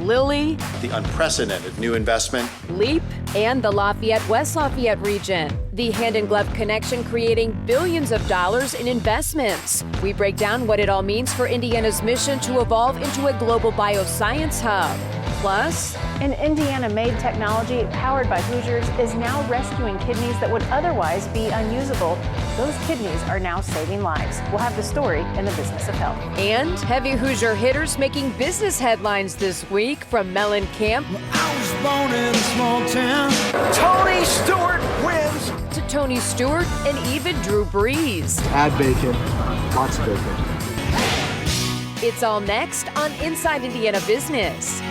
Lilly, the unprecedented new investment, LEAP, and the Lafayette West Lafayette region. The hand-in-glove connection creating billions of dollars in investments. We break down what it all means for Indiana's mission to evolve into a global bioscience hub. Plus, an Indiana-made technology powered by Hoosiers is now rescuing kidneys that would otherwise be unusable. Those kidneys are now saving lives. We'll have the story in the Business of Health. And heavy Hoosier hitters making business headlines this week, from Mellon Camp I was born in a small town. Tony Stewart wins. to Tony Stewart and even Drew Brees. Add bacon, lots of bacon. It's all next on Inside Indiana Business.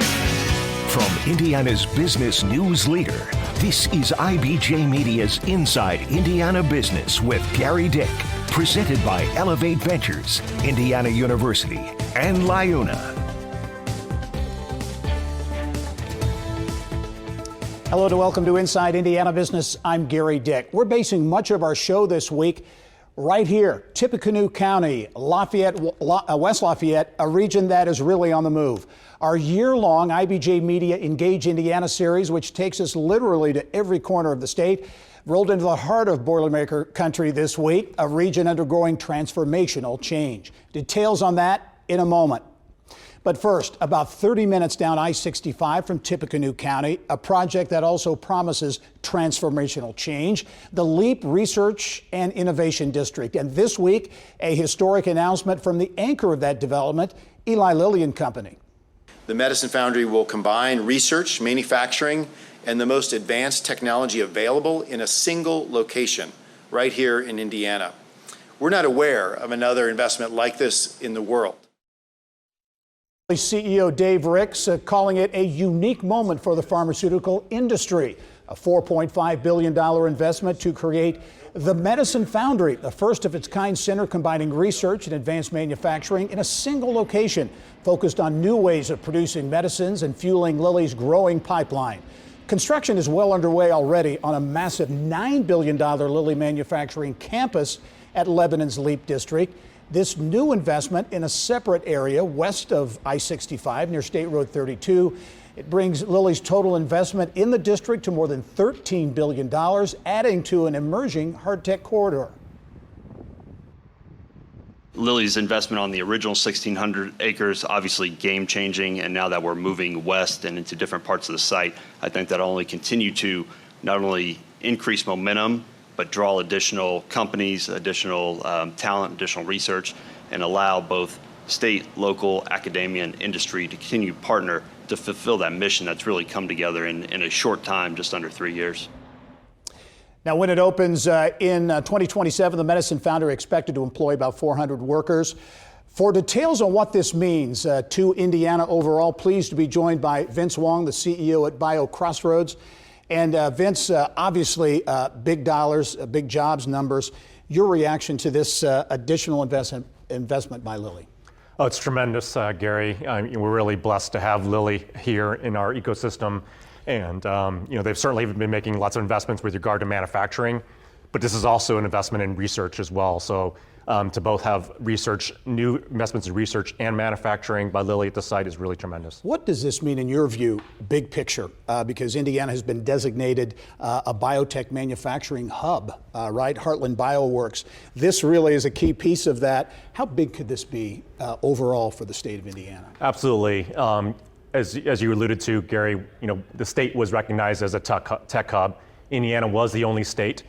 From Indiana's business news leader, this is IBJ Media's Inside Indiana Business with Gary Dick, presented by Elevate Ventures, Indiana University, and LiUNA. Hello and welcome to Inside Indiana Business. I'm Gary Dick. We're basing much of our show this week right here, Tippecanoe County, West Lafayette, a region that is really on the move. Our year-long IBJ Media Engage Indiana series, which takes us literally to every corner of the state, rolled into the heart of Boilermaker country this week, a region undergoing transformational change. Details on that in a moment. But first, about 30 minutes down I-65 from Tippecanoe County, a project that also promises transformational change, the LEAP Research and Innovation District. And this week, a historic announcement from the anchor of that development, Eli Lilly Company. the Medicine Foundry will combine research, manufacturing, and the most advanced technology available in a single location right here in Indiana. We're not aware of another investment like this in the world. CEO Dave Ricks calling it a unique moment for the pharmaceutical industry. A $4.5 billion investment to create the Medicine Foundry, the first of its kind center combining research and advanced manufacturing in a single location, focused on new ways of producing medicines and fueling Lilly's growing pipeline. Construction is well underway already on a massive $9 billion Lilly manufacturing campus at Lebanon's LEAP District. This new investment in a separate area west of I-65 near State Road 32, it brings Lilly's total investment in the district to more than $13 billion, adding to an emerging hard tech corridor. Lilly's investment on the original 1,600 acres, obviously game-changing, and now that we're moving west and into different parts of the site, I think that'll only continue to not only increase momentum, but draw additional companies, additional talent, additional research, and allow both state, local, academia, and industry to continue to partner to fulfill that mission that's really come together in a short time, just under 3 years. Now, when it opens in 2027, the Medicine Foundry expected to employ about 400 workers. For details on what this means to Indiana overall, pleased to be joined by Vince Wong, the CEO at BioCrossroads. And Vince, obviously big dollars, big jobs numbers. Your reaction to this additional investment by Lilly? Oh, it's tremendous, Gary. We're really blessed to have Lilly here in our ecosystem. And they've certainly been making lots of investments with regard to manufacturing, but this is also an investment in research as well. So to both have research, new investments in research and manufacturing by Lilly at the site is really tremendous. What does this mean in your view, big picture? Because Indiana has been designated a biotech manufacturing hub, right? Heartland BioWorks. This really is a key piece of that. How big could this be overall for the state of Indiana? Absolutely. As you alluded to, Gary, the state was recognized as a tech hub. Indiana was the only state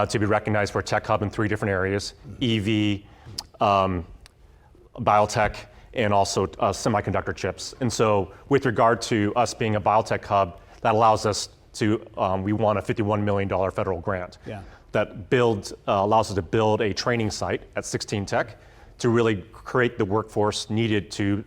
to be recognized for a tech hub in 3 different areas: EV, biotech, and also semiconductor chips. And so with regard to us being a biotech hub, that allows us to, we won a $51 million federal grant that allows us to build a training site at 16 Tech to really create the workforce needed to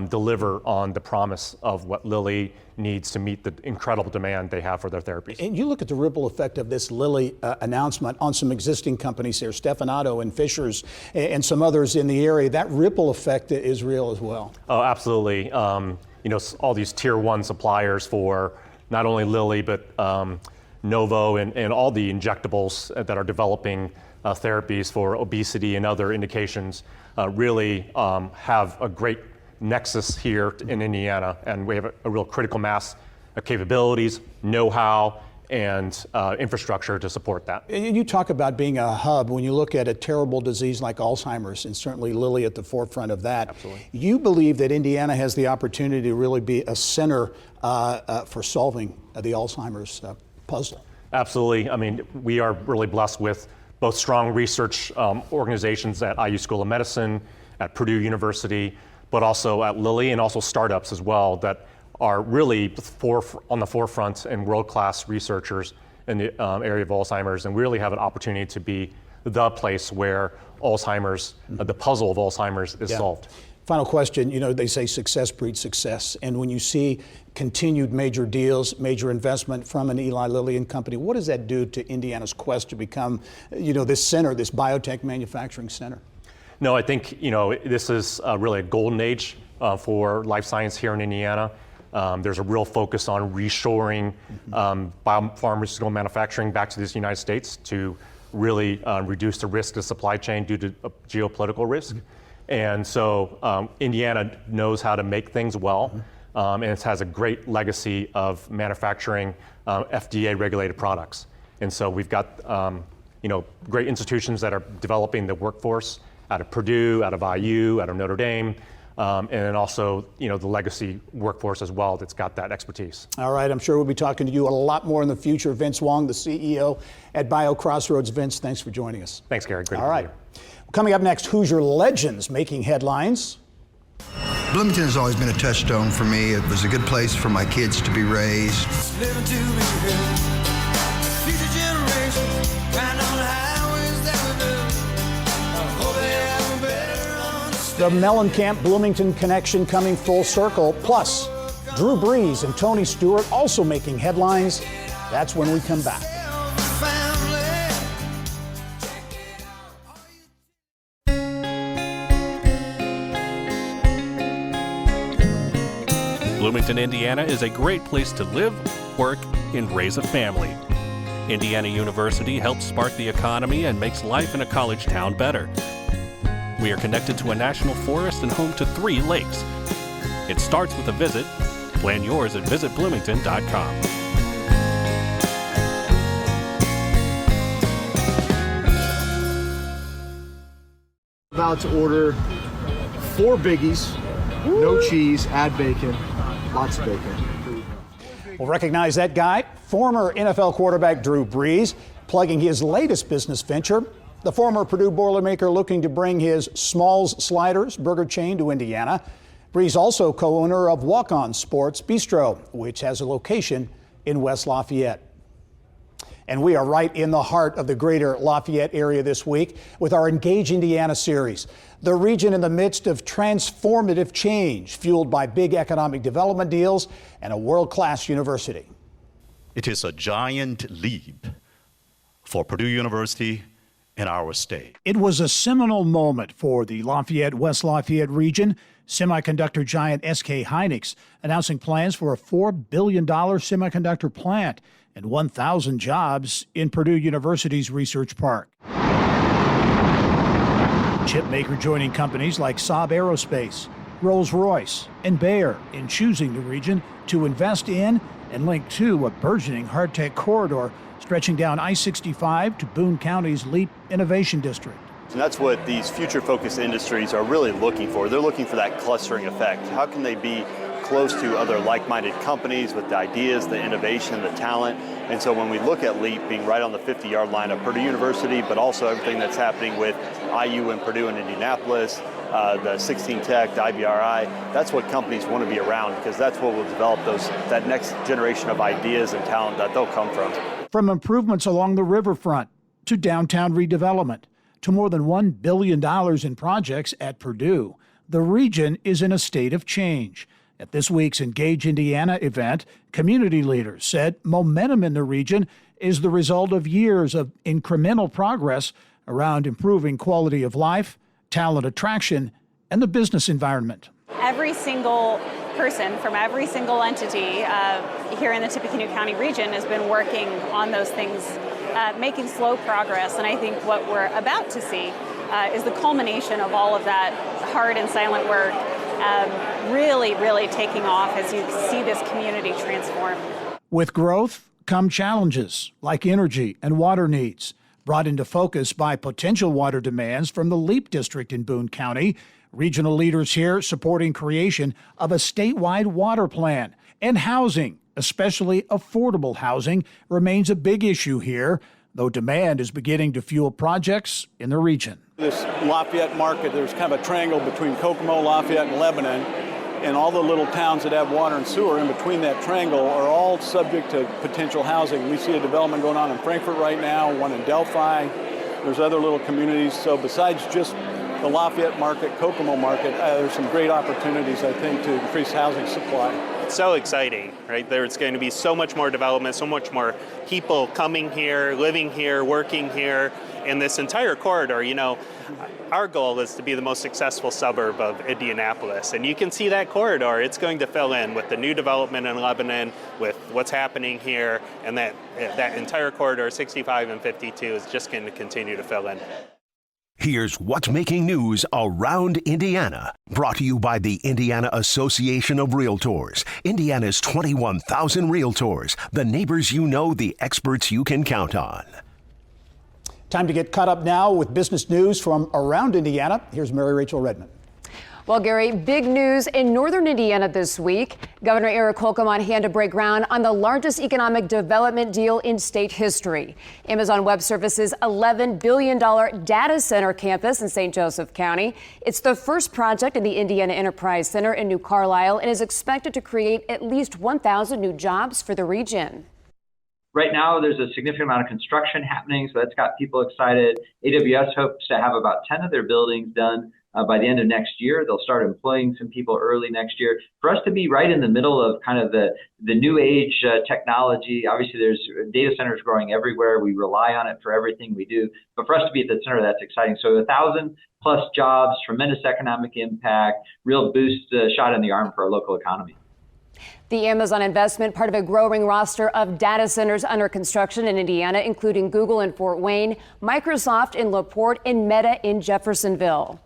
deliver on the promise of what Lilly needs to meet the incredible demand they have for their therapies. And you look at the ripple effect of this Lilly announcement on some existing companies here, Stevanato and Fisher's and some others in the area. That ripple effect is real as well. Oh, absolutely. All these tier 1 suppliers for not only Lilly, but Novo and all the injectables that are developing therapies for obesity and other indications really have a great nexus here in Indiana, and we have a real critical mass of capabilities, know-how, and infrastructure to support that. And you talk about being a hub. When you look at a terrible disease like Alzheimer's, and certainly Lilly at the forefront of that, absolutely. You believe that Indiana has the opportunity to really be a center for solving the Alzheimer's puzzle. Absolutely. I mean, we are really blessed with both strong research organizations at IU School of Medicine, at Purdue University, but also at Lilly, and also startups as well that are really on the forefront and world-class researchers in the area of Alzheimer's, and we really have an opportunity to be the place where Alzheimer's, the puzzle of Alzheimer's is solved. Final question, you know, they say success breeds success, and when you see continued major deals, major investment from an Eli Lilly and company, what does that do to Indiana's quest to become, you know, this center, this biotech manufacturing center? No, I think, you know, this is really a golden age for life science here in Indiana. There's a real focus on reshoring biopharmaceutical manufacturing back to the United States to really reduce the risk of supply chain due to geopolitical risk. And so Indiana knows how to make things well, and it has a great legacy of manufacturing FDA-regulated products. And so we've got you know, great institutions that are developing the workforce out of Purdue, out of IU, out of Notre Dame, and then also, you know, the legacy workforce as well that's got that expertise. All right, I'm sure we'll be talking to you a lot more in the future. Vince Wong, the CEO at BioCrossroads. Vince, thanks for joining us. Thanks, Gary. Great All to be right. here. Coming up next, Hoosier legends making headlines. Bloomington has always been a touchstone for me. It was a good place for my kids to be raised. Living to be heard. Future generations riding on the highways that we do. I hope they have a better understanding. The Mellencamp Bloomington connection coming full circle. Plus, Drew Brees and Tony Stewart also making headlines. That's when we come back. Bloomington, Indiana is a great place to live, work, and raise a family. Indiana University helps spark the economy and makes life in a college town better. We are connected to a national forest and home to 3 lakes. It starts with a visit. Plan yours at visitbloomington.com. About to order 4 biggies, no cheese, add bacon, lots of bacon. We'll recognize that guy, former NFL quarterback Drew Brees, plugging his latest business venture. The former Purdue Boilermaker looking to bring his Smalls Sliders burger chain to Indiana. Brees also co-owner of Walk On Sports Bistro, which has a location in West Lafayette. And we are right in the heart of the Greater Lafayette area this week with our Engage Indiana series. The region in the midst of transformative change, fueled by big economic development deals and a world-class university. It is a giant leap for Purdue University and our state. It was a seminal moment for the Lafayette-West Lafayette region. Semiconductor giant SK Hynix announcing plans for a $4 billion semiconductor plant and 1,000 jobs in Purdue University's Research Park. Chip maker joining companies like Saab Aerospace, Rolls-Royce, and Bayer in choosing the region to invest in and link to a burgeoning hard-tech corridor stretching down I-65 to Boone County's LEAP Innovation District. And that's what these future-focused industries are really looking for. They're looking for that clustering effect. How can they be close to other like-minded companies with the ideas, the innovation, the talent? And so when we look at LEAP being right on the 50-yard line of Purdue University, but also everything that's happening with IU and Purdue in Indianapolis, the 16 Tech, the IBRI, that's what companies want to be around, because that's what will develop that next generation of ideas and talent that they'll come from. From improvements along the riverfront to downtown redevelopment to more than $1 billion in projects at Purdue, the region is in a state of change. At this week's Engage Indiana event, community leaders said momentum in the region is the result of years of incremental progress around improving quality of life, talent attraction, and the business environment. Every single person from every single entity here in the Tippecanoe County region has been working on those things, making slow progress. And I think what we're about to see is the culmination of all of that hard and silent work really taking off as you see this community transform. With growth come challenges like energy and water needs, brought into focus by potential water demands from the LEAP District in Boone County. Regional leaders here supporting creation of a statewide water plan. And housing, especially affordable housing, remains a big issue here, though demand is beginning to fuel projects in the region. This Lafayette market, there's kind of a triangle between Kokomo, Lafayette, and Lebanon, and all the little towns that have water and sewer in between that triangle are all subject to potential housing. We see a development going on in Frankfort right now, one in Delphi. There's other little communities. So besides just the Lafayette market, Kokomo market, there's some great opportunities, I think, to increase housing supply. It's so exciting, right? There's going to be so much more development, so much more people coming here, living here, working here, and this entire corridor. You know, our goal is to be the most successful suburb of Indianapolis, and you can see that corridor. It's going to fill in with the new development in Lebanon, with what's happening here, and that entire corridor, 65 and 52, is just going to continue to fill in. Here's what's making news around Indiana. Brought to you by the Indiana Association of Realtors. Indiana's 21,000 realtors. The neighbors you know, the experts you can count on. Time to get caught up now with business news from around Indiana. Here's Mary Rachel Redmond. Well, Gary, big news in northern Indiana this week. Governor Eric Holcomb on hand to break ground on the largest economic development deal in state history. Amazon Web Services' $11 billion data center campus in St. Joseph County. It's the first project in the Indiana Enterprise Center in New Carlisle and is expected to create at least 1,000 new jobs for the region. Right now, there's a significant amount of construction happening, so that's got people excited. AWS hopes to have about 10 of their buildings done by the end of next year. They'll start employing some people early next year. For us to be right in the middle of kind of the new age technology, obviously there's data centers growing everywhere. We rely on it for everything we do. But for us to be at the center, that's exciting. So 1,000 plus jobs, tremendous economic impact, real boost, shot in the arm for our local economy. The Amazon investment, part of a growing roster of data centers under construction in Indiana, including Google in Fort Wayne, Microsoft in LaPorte, and Meta in Jeffersonville.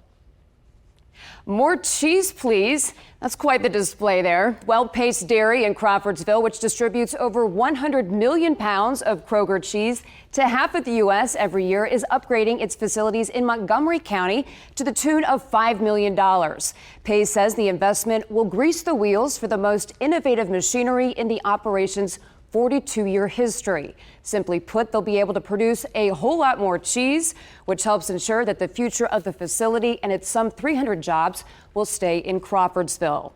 More cheese, please. That's quite the display there. Well-Pace Dairy in Crawfordsville, which distributes over 100 million pounds of Kroger cheese to half of the U.S. every year, is upgrading its facilities in Montgomery County to the tune of $5 million. Pace says the investment will grease the wheels for the most innovative machinery in the operation's 42-year history. Simply put, they'll be able to produce a whole lot more cheese, which helps ensure that the future of the facility and its some 300 jobs will stay in Crawfordsville.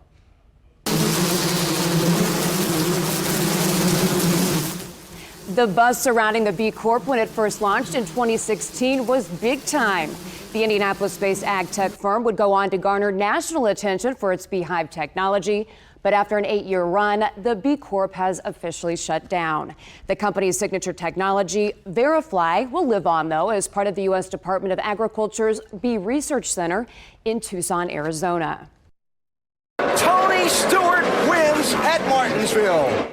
The buzz surrounding the B Corp when it first launched in 2016 was big time. The Indianapolis-based ag tech firm would go on to garner national attention for its beehive technology. But after an 8-year run, the B Corp has officially shut down. The company's signature technology, Verifly, will live on, though, as part of the U.S. Department of Agriculture's Bee Research Center in Tucson, Arizona. Tony Stewart wins at Martinsville.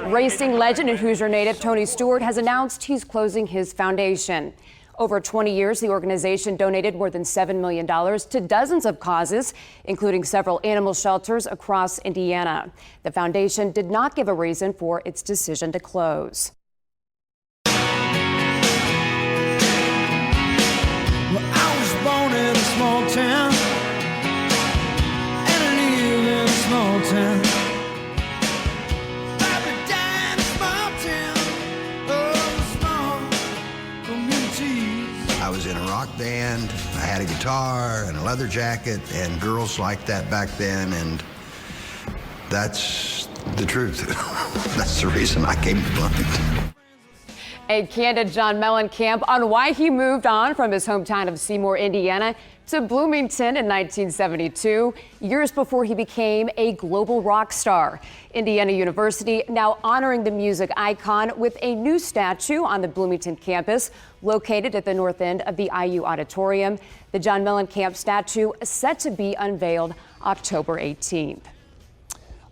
Racing legend and Hoosier native Tony Stewart has announced he's closing his foundation. Over 20 years, the organization donated more than $7 million to dozens of causes, including several animal shelters across Indiana. The foundation did not give a reason for its decision to close. Well, I was born in a small town, and I live in a small town. I was in a rock band, I had a guitar and a leather jacket, and girls liked that back then, and that's the truth. That's the reason I came to Bloomington. A candid John Mellencamp on why he moved on from his hometown of Seymour, Indiana, to Bloomington in 1972, years before he became a global rock star. Indiana University now honoring the music icon with a new statue on the Bloomington campus, located at the north end of the IU Auditorium. The John Mellencamp statue set to be unveiled October 18th.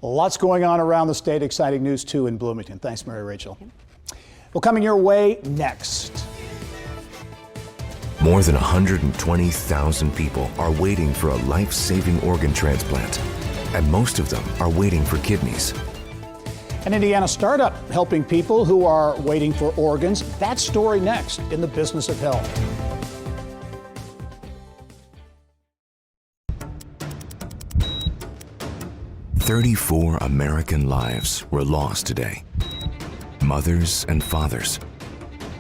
Lots going on around the state. Exciting news, too, in Bloomington. Thanks, Mary Rachel. Well, coming your way next. More than 120,000 people are waiting for a life-saving organ transplant, and most of them are waiting for kidneys. An Indiana startup helping people who are waiting for organs. That story next in the Business of Health. "34 American lives were lost today. Mothers and fathers,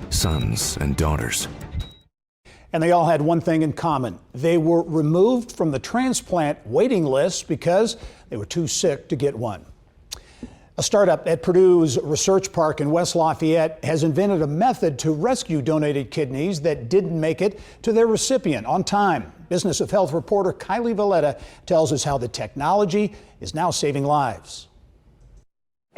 sons and daughters. And they all had one thing in common. They were removed from the transplant waiting list because they were too sick to get one. A startup at Purdue's Research Park in West Lafayette has invented a method to rescue donated kidneys that didn't make it to their recipient on time. Business of Health reporter Kylie Valletta tells us how the technology is now saving lives.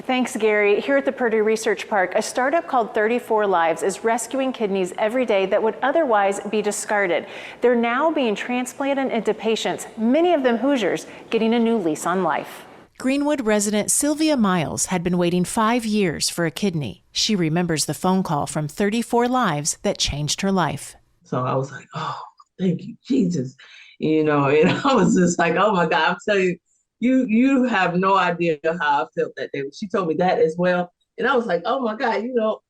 Thanks, Gary. Here at the Purdue Research Park, a startup called 34 Lives is rescuing kidneys every day that would otherwise be discarded. They're now being transplanted into patients, many of them Hoosiers, getting a new lease on life. Greenwood resident Sylvia Miles had been waiting 5 years for a kidney. She remembers the phone call from 34 Lives that changed her life. So I was like, oh, thank you, Jesus. And I was just like, oh my God, I'm telling you, you have no idea how I felt that day. She told me that as well. And I was like, oh my God,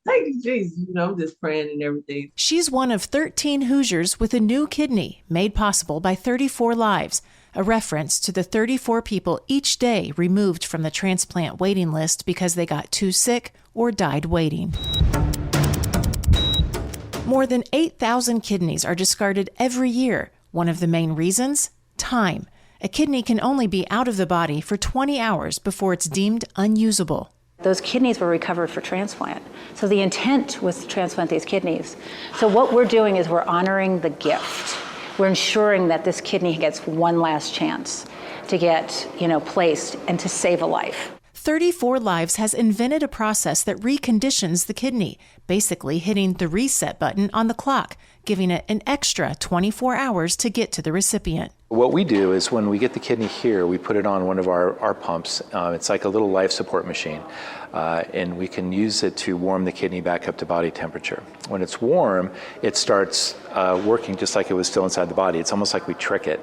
thank you, Jesus. I'm just praying and everything. She's one of 13 Hoosiers with a new kidney made possible by 34 Lives, a reference to the 34 people each day removed from the transplant waiting list because they got too sick or died waiting. More than 8,000 kidneys are discarded every year. One of the main reasons? Time. A kidney can only be out of the body for 20 hours before it's deemed unusable. Those kidneys were recovered for transplant. So the intent was to transplant these kidneys. So what we're doing is we're honoring the gift. We're ensuring that this kidney gets one last chance to get, placed and to save a life. 34 Lives has invented a process that reconditions the kidney, basically hitting the reset button on the clock, giving it an extra 24 hours to get to the recipient. What we do is when we get the kidney here, we put it on one of our pumps. It's like a little life support machine, and we can use it to warm the kidney back up to body temperature. When it's warm, it starts working just like it was still inside the body. It's almost like we trick it.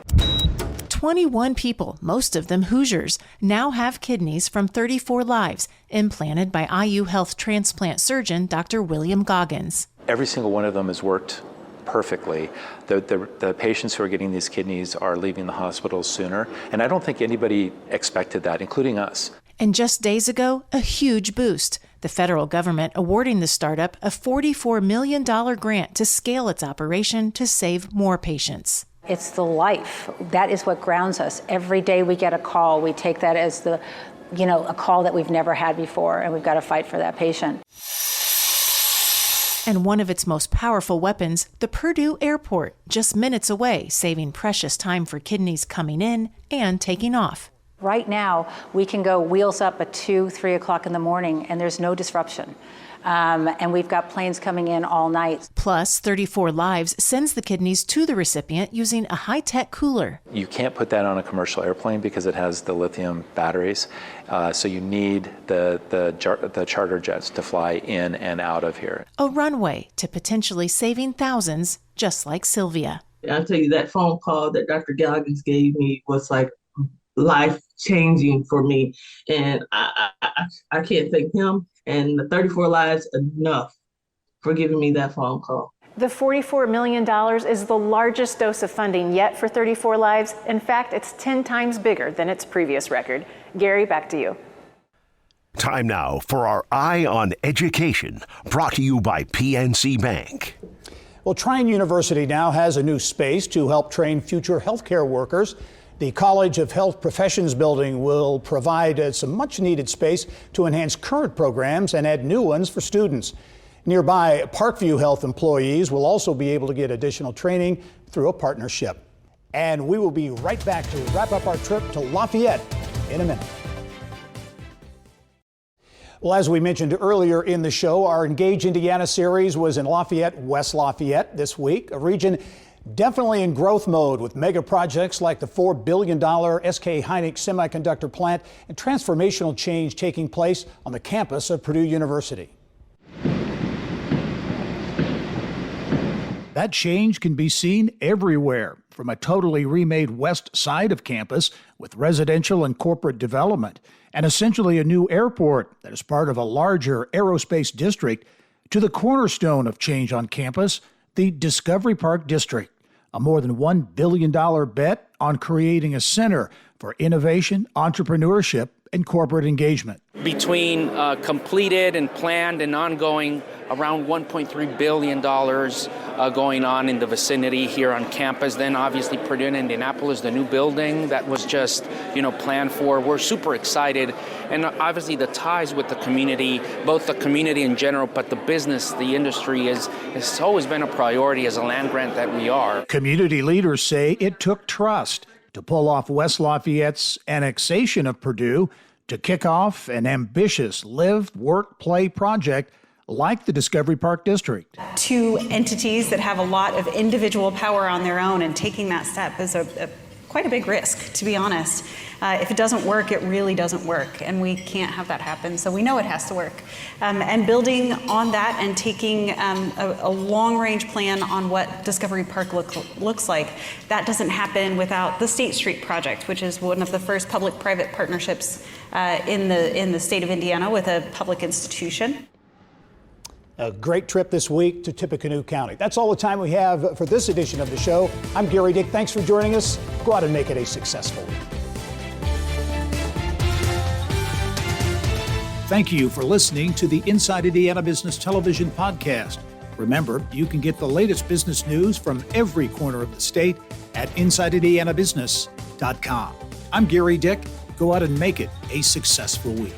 21 people, most of them Hoosiers, now have kidneys from 34 Lives, implanted by IU Health transplant surgeon Dr. William Goggins. Every single one of them has worked perfectly. The patients who are getting these kidneys are leaving the hospitals sooner, and I don't think anybody expected that, including us. And just days ago, a huge boost. The federal government awarding the startup a $44 million grant to scale its operation to save more patients. It's the life. That is what grounds us. Every day we get a call, we take that as a call that we've never had before, and we've got to fight for that patient. And one of its most powerful weapons, the Purdue Airport, just minutes away, saving precious time for kidneys coming in and taking off. Right now, we can go wheels up at 2, 3 o'clock in the morning, and there's no disruption. And we've got planes coming in all night. Plus, 34 Lives sends the kidneys to the recipient using a high-tech cooler. You can't put that on a commercial airplane because it has the lithium batteries. So you need the charter jets to fly in and out of here. A runway to potentially saving thousands, just like Sylvia. I'll tell you, that phone call that Dr. Goggins gave me was like life-changing for me. And I can't thank him and the 34 Lives enough for giving me that phone call. The $44 million is the largest dose of funding yet for 34 Lives. In fact, it's 10 times bigger than its previous record. Gary, back to you. Time now for our Eye on Education, brought to you by PNC Bank. Well, Trine University now has a new space to help train future healthcare workers. The College of Health Professions building will provide some much-needed space to enhance current programs and add new ones for students. Nearby, Parkview Health employees will also be able to get additional training through a partnership. And we will be right back to wrap up our trip to Lafayette in a minute. Well, as we mentioned earlier in the show, our Engage Indiana series was in Lafayette, West Lafayette this week, a region definitely in growth mode with mega projects like the $4 billion SK Hynix semiconductor plant and transformational change taking place on the campus of Purdue University. That change can be seen everywhere, from a totally remade west side of campus with residential and corporate development, and essentially a new airport that is part of a larger aerospace district, to the cornerstone of change on campus, the Discovery Park District, a more than $1 billion bet on creating a center for innovation, entrepreneurship, and corporate engagement. Between completed and planned and ongoing, around $1.3 billion going on in the vicinity here on campus. Then obviously Purdue and Indianapolis, the new building that was just planned for. We're super excited, and obviously the ties with the community, both the community in general, but the business, the industry has always been a priority as a land grant that we are. Community leaders say it took trust to pull off West Lafayette's annexation of Purdue to kick off an ambitious live, work, play project like the Discovery Park District. Two entities that have a lot of individual power on their own, and taking that step is quite a big risk, to be honest. If it doesn't work, it really doesn't work, and we can't have that happen, so we know it has to work. And building on that and taking a long-range plan on what Discovery Park looks like, that doesn't happen without the State Street project, which is one of the first public-private partnerships in the state of Indiana with a public institution. A great trip this week to Tippecanoe County. That's all the time we have for this edition of the show. I'm Gary Dick. Thanks for joining us. Go out and make it a successful week. Thank you for listening to the Inside Indiana Business Television podcast. Remember, you can get the latest business news from every corner of the state at InsideIndianaBusiness.com. I'm Gary Dick. Go out and make it a successful week.